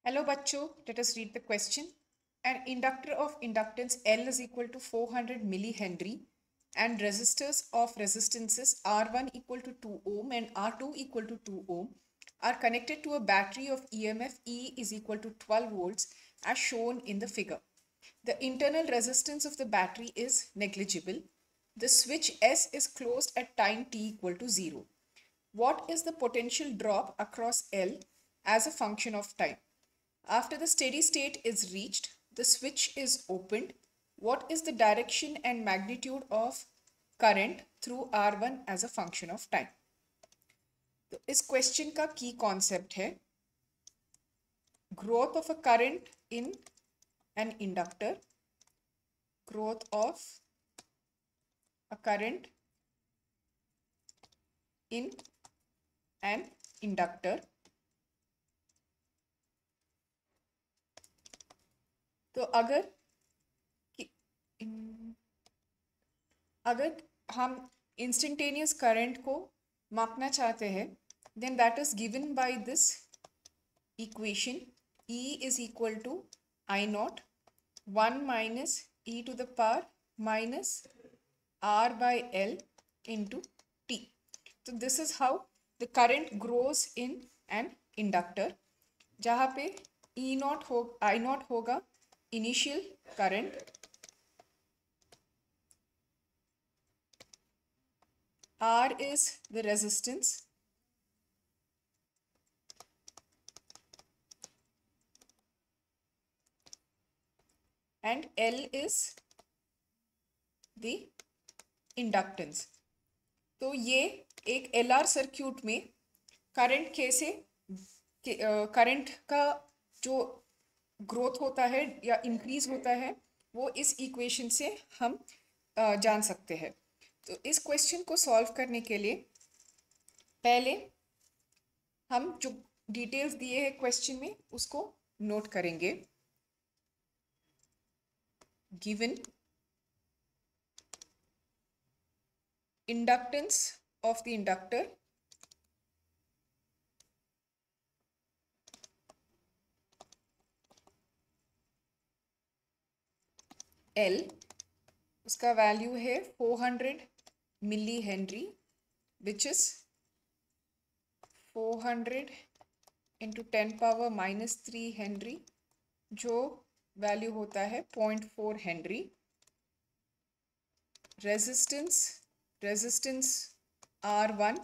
Hello bachcho, let us read the question. An inductor of inductance L is equal to 400 millihenry and resistors of resistances R1 equal to 2 ohm and R2 equal to 2 ohm are connected to a battery of EMF E is equal to 12 volts as shown in the figure. The internal resistance of the battery is negligible. The switch S is closed at time t equal to 0. What is the potential drop across L as a function of time? After the steady state is reached, the switch is opened. What is the direction and magnitude of current through R1 as a function of time? तो इस question का की concept है growth of a current in an inductor, growth of a current in an inductor. तो अगर हम instantaneous current को मापना चाहते हैं then that is given by this equation. E is equal to I naught 1 minus e to the power minus R by L into T. So this is how the current grows in an inductor, जहाँ पे I naught होगा initial current, R is the resistance, and L is the inductance. तो ये एक LR circuit में current current का जो growth होता है या इंक्रीज होता है वो इस इक्वेशन से हम जान सकते हैं. तो इस क्वेश्चन को सॉल्व करने के लिए पहले हम जो डिटेल्स दिए हैं क्वेश्चन में उसको नोट करेंगे. Given inductance of the inductor L, उसका वैल्यू है 400 milli henry which is 400 into 10 power -3 henry, जो वैल्यू होता है 0.4 हेनरी. रेजिस्टेंस R1,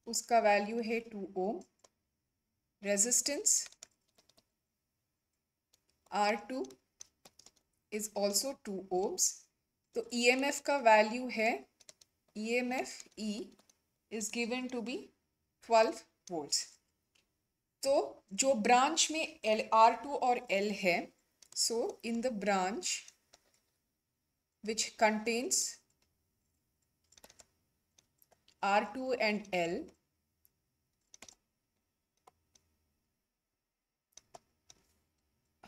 उसका वैल्यू है 2 ohm. Resistance R2 is also 2 ohms. तो EMF का वैल्यू है, EMF E is given to be 12 volts. तो जो ब्रांच में R2 और L है, so in the branch which contains R2 and L,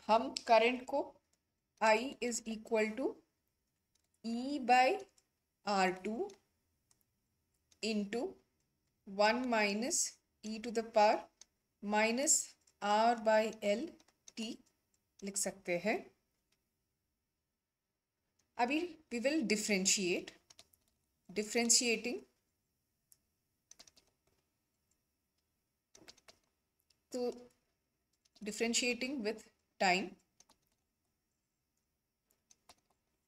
हम करंट को I is equal to E by R2 into 1 minus e to the power minus R by L T लिख सकते हैं. अभी we will differentiating तो differentiating with time.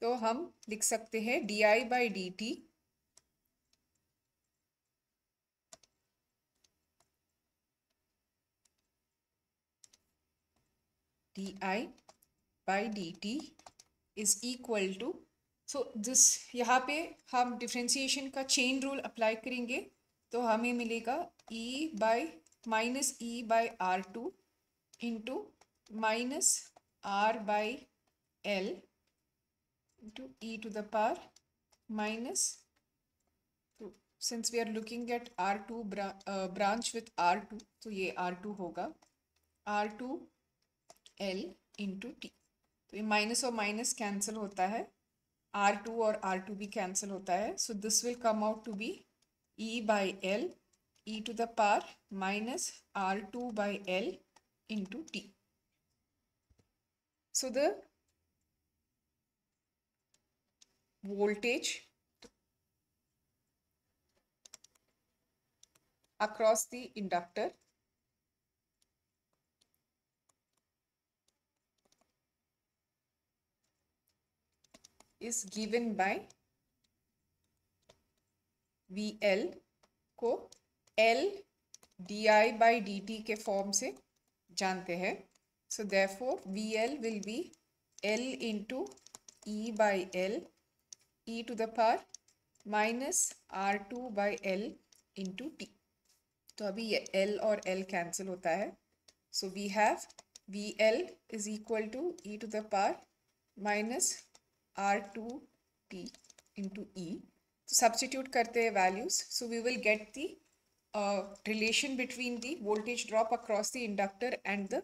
तो हम लिख सकते हैं di by dt is equal to, so this यहाँ पे हम डिफ्रेंशिएशन का चेन रूल अप्लाई करेंगे तो हमें मिलेगा e by minus e by R2 into minus R by L into e to the power minus, since we are looking at R2 branch with R2, तो ये R2 होगा R2 L into T. तो ये minus और minus cancel होता है, R2 और R2 भी कैंसिल होता है. So this will come out to be E by L e to the power minus R2 by L into T. So the voltage across the inductor is given by VL को L di by dt के form से जानते हैं. So therefore VL will be L into E by L e to the power minus R2 by L into T. तो अभी ये L और L cancel होता है. So we have VL is equal to e to the power minus R2T into E. तो substitute करते हैं values. So we will get the relation between the voltage drop across the inductor and the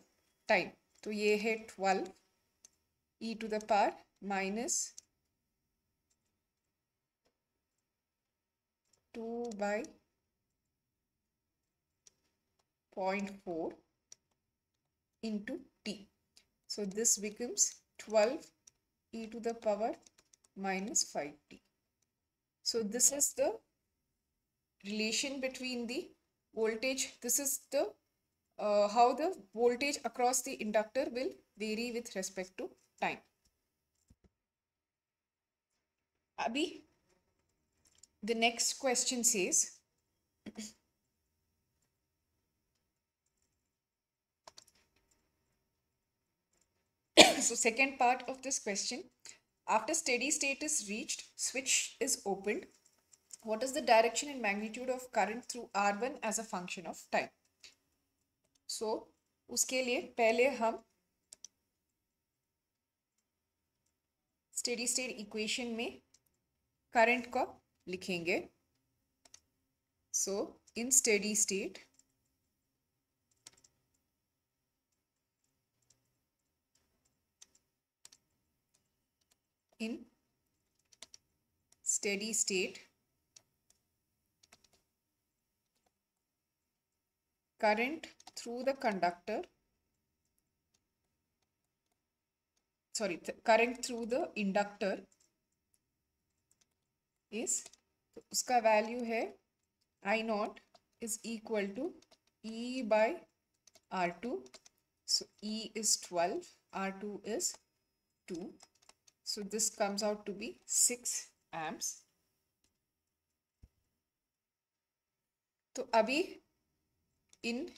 time. तो ये है 12 e to the power minus 2 by 0.4 into T. So this becomes 12 e to the power minus 5t. So this is the relation between the voltage. This is the how the voltage across the inductor will vary with respect to time. Abhi, the next question says so second part of this question, after steady state is reached, switch is opened. What is the direction and magnitude of current through R1 as a function of time? So उसके लिए पहले हम steady state equation में current को लिखेंगे. So in steady state, current through the conductor, current through the inductor is, तो उसका value है I naught is equal to E by R2. So E is 12, R2 is 2. So this comes out to be 6 amps. तो अभी in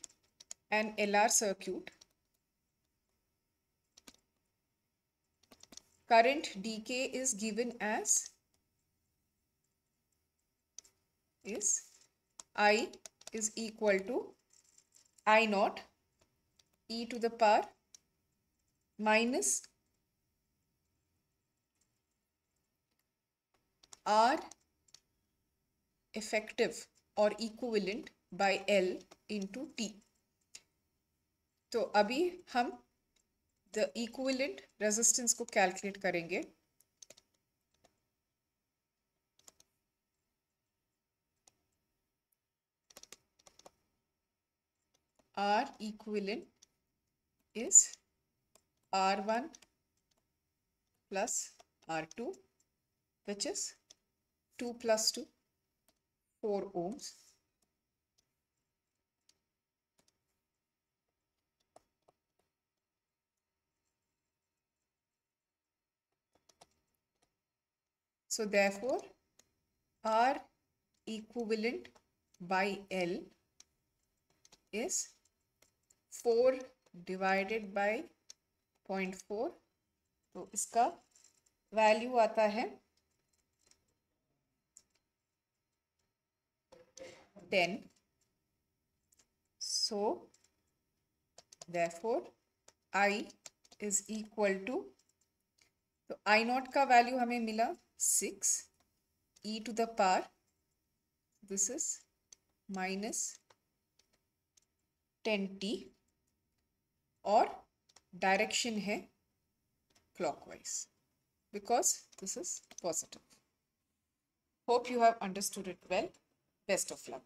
an LR circuit, current dk is given as I is equal to I naught e to the power minus R effective or equivalent by L into T. तो अभी हम the equivalent resistance को calculate करेंगे. R equivalent is R1 plus R2, which is 2 plus 2, 4 ohms. So therefore R equivalent by L is 4 divided by 0.4. तो इसका value आता है 10. So therefore I is equal to, तो I naught का value हमें मिला 6 e to the power, this is minus 10t, और direction है clockwise because this is positive. Hope you have understood it well. Best of luck.